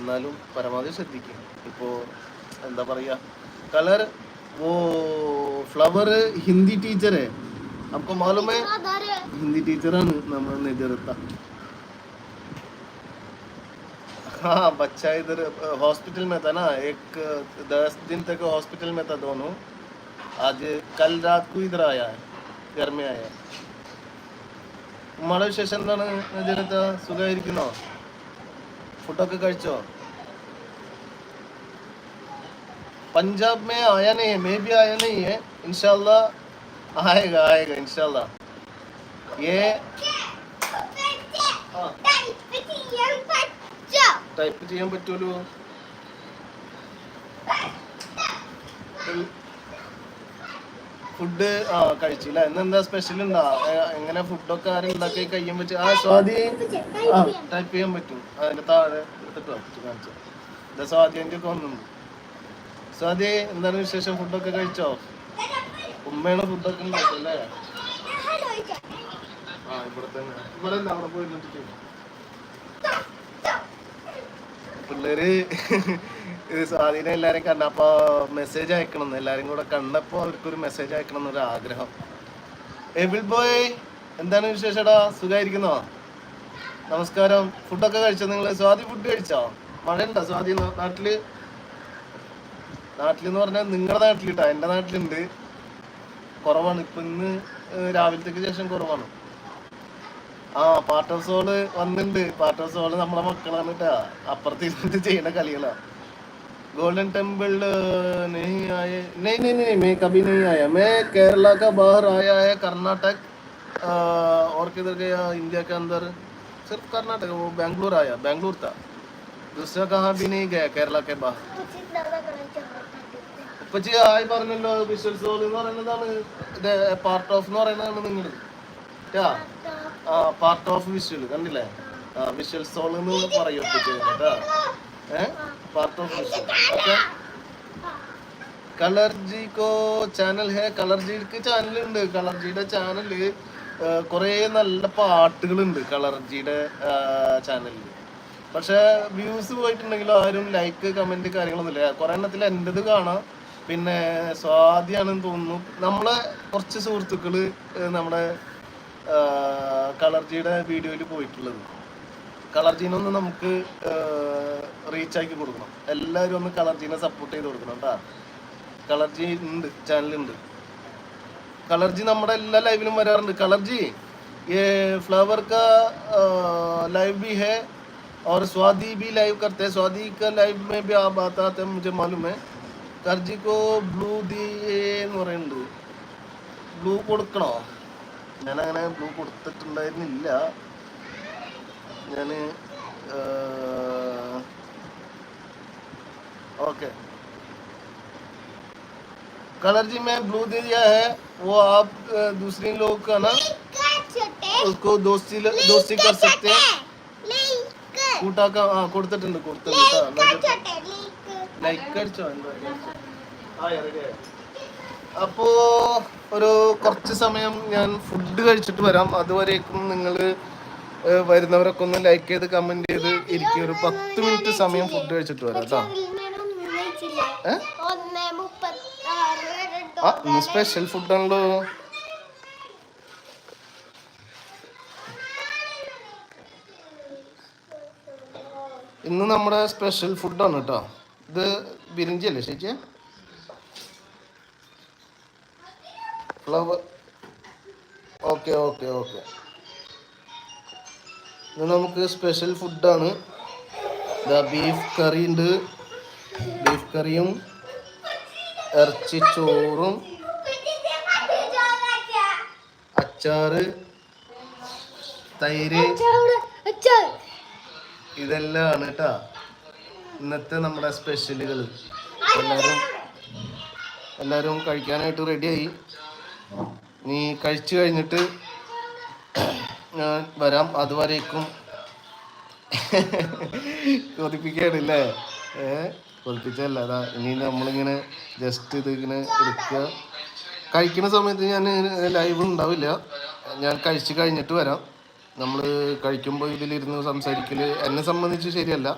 എന്നാലും പരമാവധി ശ്രദ്ധിക്കും. ഇപ്പോൾ എന്താ പറയുക, कलर वो फ्लावर हिंदी टीचर है, आपको मालूम है? हिंदी टीचर है नहीं देता. हाँ बच्चा इधर हॉस्पिटल में था ना, एक 10 दिन तक हॉस्पिटल में था दोनों. आज कल रात को इधर आया है, घर में आया. ഉമ്മയുടെ വിശേഷം എന്താണ്? ജനത സുഖമായിരിക്കുന്നോ? ഫുഡൊക്കെ കഴിച്ചോ? पंजाब में आया नहीं है, मैं भी आया नहीं है, इंशाल्लाह आएगा आएगा इंशाल्लाह. ये ടൈപ്പ് ചെയ്യാൻ പറ്റുമല്ലോ. ഫുഡ് കഴിച്ചില്ല. ഇന്നെന്താ സ്പെഷ്യൽ ഉണ്ടോ? എങ്ങനെ ഫുഡൊക്കെ ആരും ഉണ്ടാക്കി കഴിയാൻ പറ്റും? സ്വാതി ടൈപ്പ് ചെയ്യാൻ പറ്റും. അതിന്റെ താഴെ എടുത്തിട്ടോ കാണിച്ചു. സ്വാതിന്റെ ഒക്കെ വന്നു. സ്വാതി എന്താണ് വിശേഷം? ഫുഡൊക്കെ കഴിച്ചോ? ഉമ്മയാണ് ഫുഡൊക്കെ ഉണ്ടാക്കല്ലേ? ഇവിടെ തന്നെ, ഇവിടെ അല്ല അവിടെ പോയി പിള്ളേര് സ്വാധീനം എല്ലാരും കണ്ടപ്പോ മെസ്സേജ് അയക്കണം, എല്ലാരും കൂടെ കണ്ടപ്പോ അവർക്കൊരു മെസ്സേജ് അയക്കണം എന്നൊരു ആഗ്രഹം. എബിൾ ബോയ് എന്താണ് വിശേഷടാ? സുഖമായിരിക്കുന്നോ? നമസ്കാരം. ഫുഡൊക്കെ കഴിച്ചോ നിങ്ങള്? സ്വാതി ഫുഡ് കഴിച്ചോ? മഴ ഉണ്ടോ സ്വാതി നാട്ടില്? നാട്ടിലെന്ന് പറഞ്ഞാൽ നിങ്ങളുടെ നാട്ടിലിട്ടാ, എൻ്റെ നാട്ടിലുണ്ട്. കുറവാണ് ഇപ്പൊ, ഇന്ന് രാവിലത്തേക്ക് ശേഷം കുറവാണ്. പാർട്ട് ഓഫ് സോള് വന്നിട്ടുണ്ട്. പാർട്ട് ഓഫ് സോള് നമ്മളെ മക്കളാണ് കേട്ടാ, അപ്പുറത്ത് ഇരുന്നിട്ട് ചെയ്യുന്ന കളികളാ. गोल्डन टेम्पल नहीं आए, नहीं मैं कभी नहीं आया. मैं केरला का बाहर आया है, कर्नाटक और किधर गया इंडिया के अंदर? सिर्फ कर्नाटक, वो बेंगलुरु आया, बेंगलुरु था, दूसरा कहाँ भी नहीं गया केरला के बाहर. ഉപ്പച്ചി ആയി പറഞ്ഞല്ലോ, വിഷ്വൽ സോൾ എന്ന് പറയുന്നതാണ് ഇത്, പാർട്ട് ഓഫ് എന്ന് പറയുന്നതാണ് നിങ്ങൾ. പാർട്ട് ഓഫ് വിഷ്വൽ കണ്ടില്ലേ? വിഷ്വൽ സോൾ എന്ന് പറയും ഉപ്പച്ചി കേട്ടാ. Part of okay. കളർജി കോ ചാനൽ ഹേ, കളർജിക്ക് ചാനലുണ്ട്. കളർജിയുടെ ചാനലിൽ കുറേ നല്ല പാട്ടുകളുണ്ട് കളർജിയുടെ ചാനലിൽ. പക്ഷെ വ്യൂസ് പോയിട്ടുണ്ടെങ്കിലും ആരും ലൈക്ക് കമന്റ് കാര്യങ്ങളൊന്നുമില്ല. കുറെ എണ്ണത്തിൽ എൻ്റെത് കാണാം, പിന്നെ സ്വാതിയാണെന്ന് തോന്നുന്നു. നമ്മളെ കുറച്ച് സുഹൃത്തുക്കള് നമ്മുടെ കളർജിയുടെ വീഡിയോയിൽ പോയിട്ടുള്ളത്. കളർജീനൊന്ന് നമുക്ക് റീച്ചാക്കി കൊടുക്കണം. എല്ലാവരും ഒന്ന് കളർജീനെ സപ്പോർട്ട് ചെയ്ത് കൊടുക്കണം കേട്ടാ. കളർജി ഉണ്ട്, ചാനലുണ്ട്. കളർജി നമ്മുടെ എല്ലാ ലൈവിലും വരാറുണ്ട്. കളർജി ये फ्लावर का लाइव भी है और स्वादी भी लाइव करते हैं. स्वादी का लाइव में भी आप आते हैं, मुझे मालूम है. കളർജിക്കോ ബ്ലൂ എന്ന് പറയുന്നുണ്ട്. ബ്ലൂ കൊടുക്കണോ? ഞാനങ്ങനെ ബ്ലൂ കൊടുത്തിട്ടുണ്ടായിരുന്നില്ല. ഞാൻ ओके. कलर जी मैं ब्लू दे दिया है, वो आप दूसरे लोग का ना उसको दोस्ती कर सकते हैं. കൂട്ടാക്ക കൊടുത്തിട്ടുണ്ട് ലൈക്ക് അടിച്ചോ? അപ്പോ ഒരു കുറച്ച് സമയം ഞാൻ ഫുഡ് കഴിച്ചിട്ട് വരാം. അതുവരേക്കും നിങ്ങൾ വരുന്നവരൊക്കെ ഒന്ന് ലൈക്ക് ചെയ്ത് കമന്റ് ചെയ്ത് ഇരിക്കും. ഒരു 10 മിനിറ്റ് സമയം ഫുഡ് കഴിച്ചിട്ട് വരാം കേട്ടോ. ഇന്ന് സ്പെഷ്യൽ ഫുഡാണല്ലോ. ഇന്ന് നമ്മുടെ സ്പെഷ്യൽ ഫുഡാണ് കേട്ടോ. ഇത് ബിരിഞ്ചി അല്ലേ ചേച്ചി? ഫ്ലവർ. Okay okay okay. ഇത് നമുക്ക് സ്പെഷ്യൽ ഫുഡാണ്. ബീഫ് കറി ഉണ്ട്, ബീഫ് കറിയും ഇറച്ചി ചോറും അച്ചാറ്, തൈര്, ഇതെല്ലാം ആണ് കേട്ടാ ഇന്നത്തെ നമ്മുടെ സ്പെഷ്യലുകൾ. എല്ലാവരും കഴിക്കാനായിട്ട് റെഡിയായി. നീ കഴിച്ചു കഴിഞ്ഞിട്ട് ഞാൻ വരാം. അതുവരേക്കും കൊതിപ്പിക്കാണില്ലേ? കൊതിപ്പിച്ചല്ല. അതാ ഇനി നമ്മളിങ്ങനെ ജസ്റ്റ് ഇതിങ്ങനെ എടുക്കുക. കഴിക്കുന്ന സമയത്ത് ഞാൻ ലൈവ് ഉണ്ടാവില്ല, ഞാൻ കഴിച്ച് കഴിഞ്ഞിട്ട് വരാം. നമ്മൾ കഴിക്കുമ്പോൾ ഇതിലിരുന്ന് സംസാരിക്കൽ എന്നെ സംബന്ധിച്ച് ശരിയല്ല.